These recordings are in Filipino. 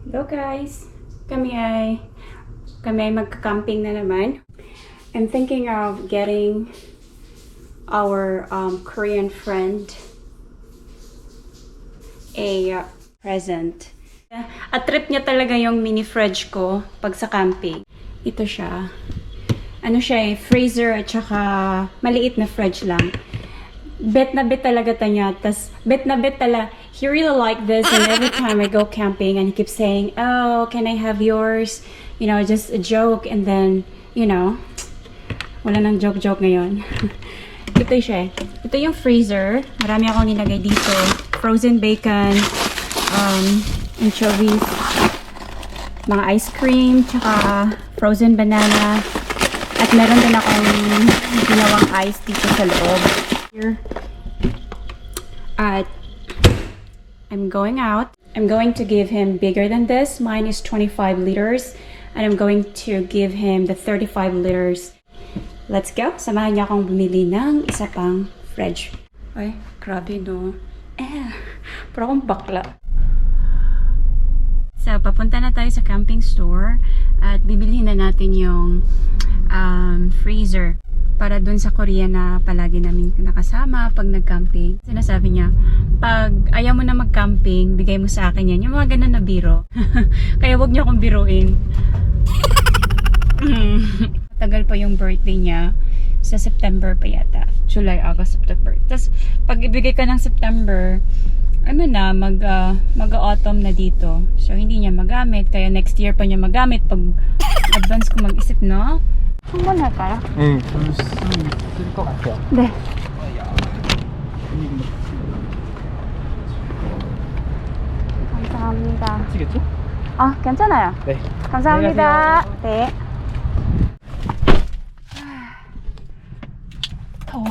Hello guys! Kami ay magka-camping na naman. I'm thinking of getting our Korean friend a present. A trip niya talaga yung mini fridge ko pag sa camping. Ito siya. Ano siya freezer at saka maliit na fridge lang. Bet na bet talaga tanya. Tas bet na bet talaga. He really like this, and every time I go camping and he keeps saying, "Oh, can I have yours?" You know, just a joke, and then, you know, wala nang joke ngayon. Ito siya. Ito yung freezer. Marami akong nilagay dito. Frozen bacon, anchovies, mga ice cream, tsaka frozen banana. At meron din akong ginawang ice dito sa loob. Here. At I'm going out. I'm going to give him bigger than this. Mine is 25 liters. And I'm going to give him the 35 liters. Let's go. Samahan niya akong bumili ng isa pang fridge. Ay, grabe no. Pero akong bakla. So, papunta na tayo sa camping store. At bibilihin na natin yung freezer. Para dun sa Korea na palagi namin nakasama pag nag-camping. Sinasabi niya, pag ayaw mo na mag-camping, bigay mo sa akin yan. Yung mga ganun na biro. Kaya wag niyo akong biruin. Tagal pa yung birthday niya. Sa September pa yata. July, August, September. Tapos, pag ibigay ka ng September, ano na, mag-autumn na dito. So, hindi niya magamit. Kaya next year pa niya magamit pag advance ko mag-isip, no? 한번 할까요? 네, 볼 수 있을 것 같아요. 네. 감사합니다. 아시겠죠? 아, 괜찮아요. 네. 감사합니다. 네. 더워.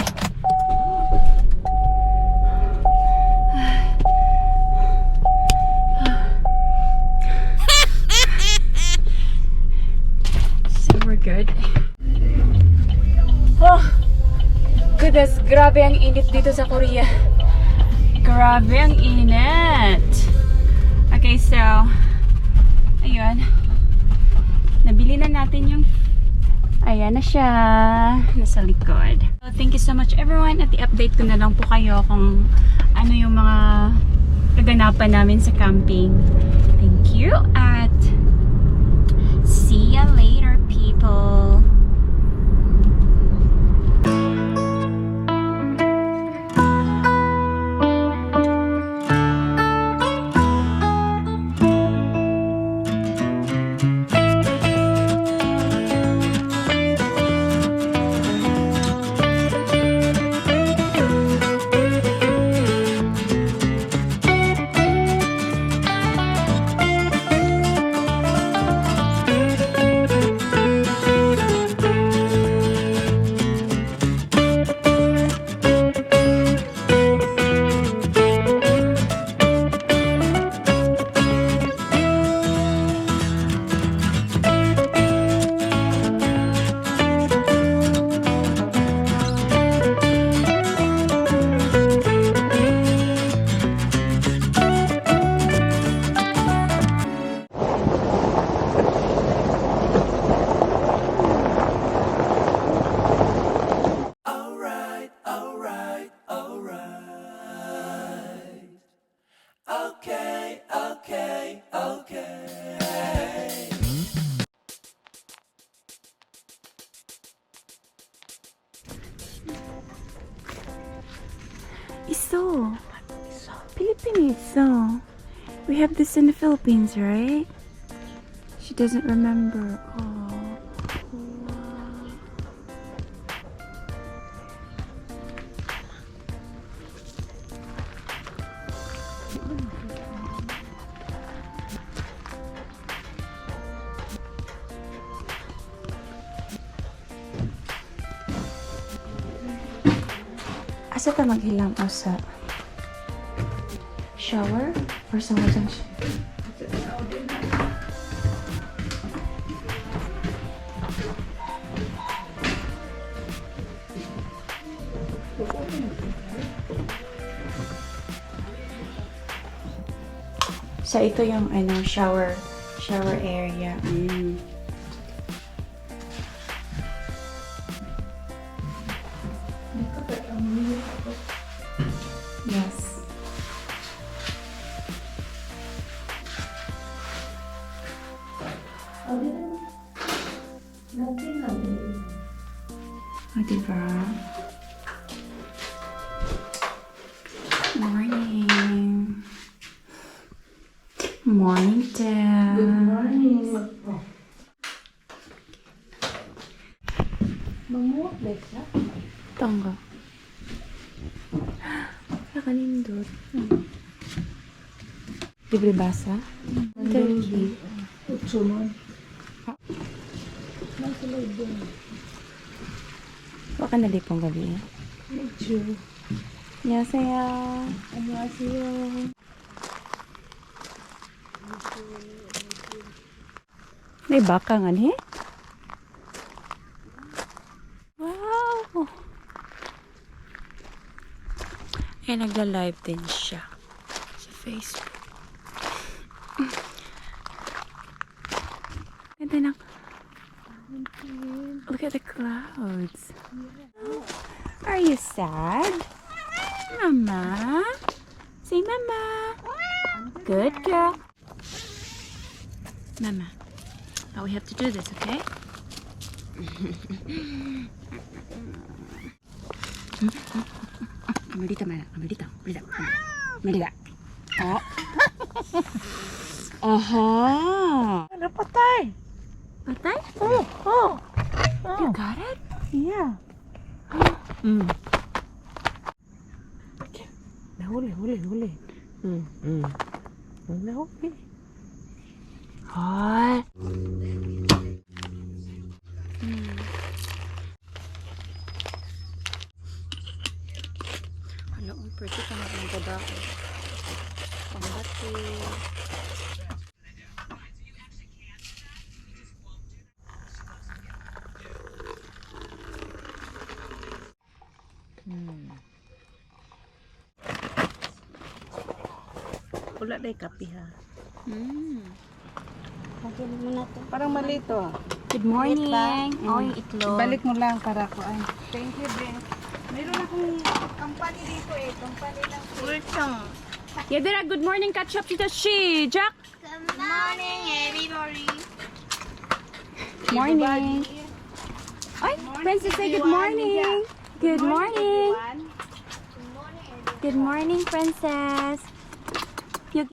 So we're good. Oh, goodness, grabe ang init dito sa Korea. Grabe ang init. Okay, so, ayun. Nabili na natin yung, ayan na siya, nasa likod. So, thank you so much everyone. At i-update ko na lang po kayo kung ano yung mga kaganapan namin sa camping. Thank you at see ya later, people. 있어. 필리핀에 있어. We have this in the Philippines, right? She doesn't remember. Oh. Asa ka maghilang o sa shower or sa 화장실? So, ito yung ano, shower area. Yes. O, diba? Morning. Morning, Dad. Good morning. Mamuot ba siya? Tangga. Nakanindot. Libre basa? Thank you. Utsunon. Nasa loob din. Baka nalipong gabi. Medyo. Yasaya. Annyeonghaseyo. May baka nga ni? Wow! Eh, nagla-live din siya sa Facebook. Ganda ng... Look at the clouds. Are you sad? Mama? Say mama. Good girl. Mama. Oh, we have to do this, okay? Amelita, mana? Amelita. Amelita. Oh. Aha. Ano patay? Patay? Oh. You got it? Yeah. Mm. Nahuli. Nahuli. Hot. Ano, ang pretty ka na ang babae. Pangbati. Wala na kape ha. Parang malito. Good morning. Oh, yung itlog. Balik mo lang para ko ay. Thank you, Ben. Meron akong company dito eh. Company ng Yadira, good morning. Catch up dito si Jack. Good morning, everybody. Morning. Ay, Princess say good morning. Good morning. Good morning, Princess. You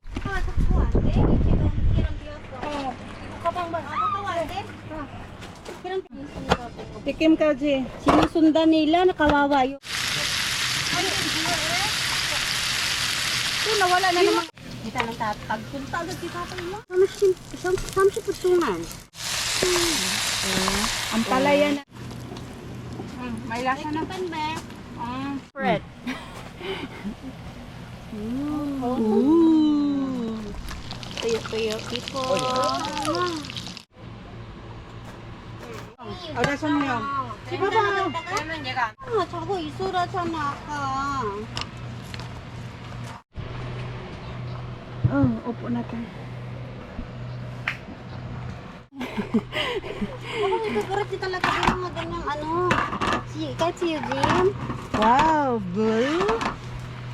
Tikim ka, Ji. Sinusundan nila, nakawawa yun. Nawala na naman. Kita ng tatag. Punta agad si tatay mo. Samsi putungan. Ang palaya na. May lasa na. Fred. Tuyo-tuyo. Tipo. Ada somyo. Si Papa. 자꾸 이소라잖아 아까. Upo na tayo. Ako ito talaga yung mga ganyang ano. Kahit si Eugene. Wow, blue.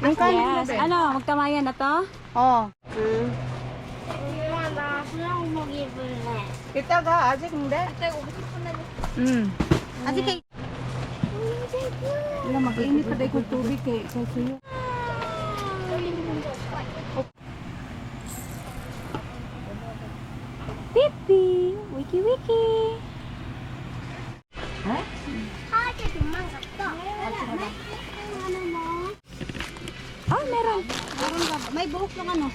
Yung kanin mo, Yes. Ben. Ano, magtamayan na to? Oh. 나 수영복 입을래. 이따가 아직 근데. 아직 그 Wala, mag-init pa dahil kong tubig kay suyo. Pipi. Wiki wiki. 하게 도망갔어. Oh, meron. Meron ka ba? May buhok yung ano.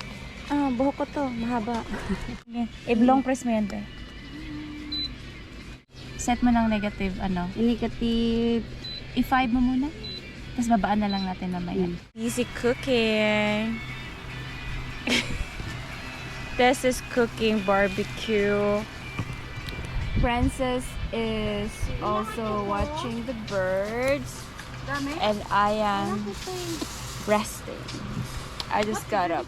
Ah, buhok ko to. Mahaba. I-long press mo yan, te. Set mo ng negative, ano? Negative. I-5 mo muna. Tapos babaan na lang natin mamaya. Easy cooking. This is cooking barbecue. Princess is also watching the birds. And I am resting. I just got up.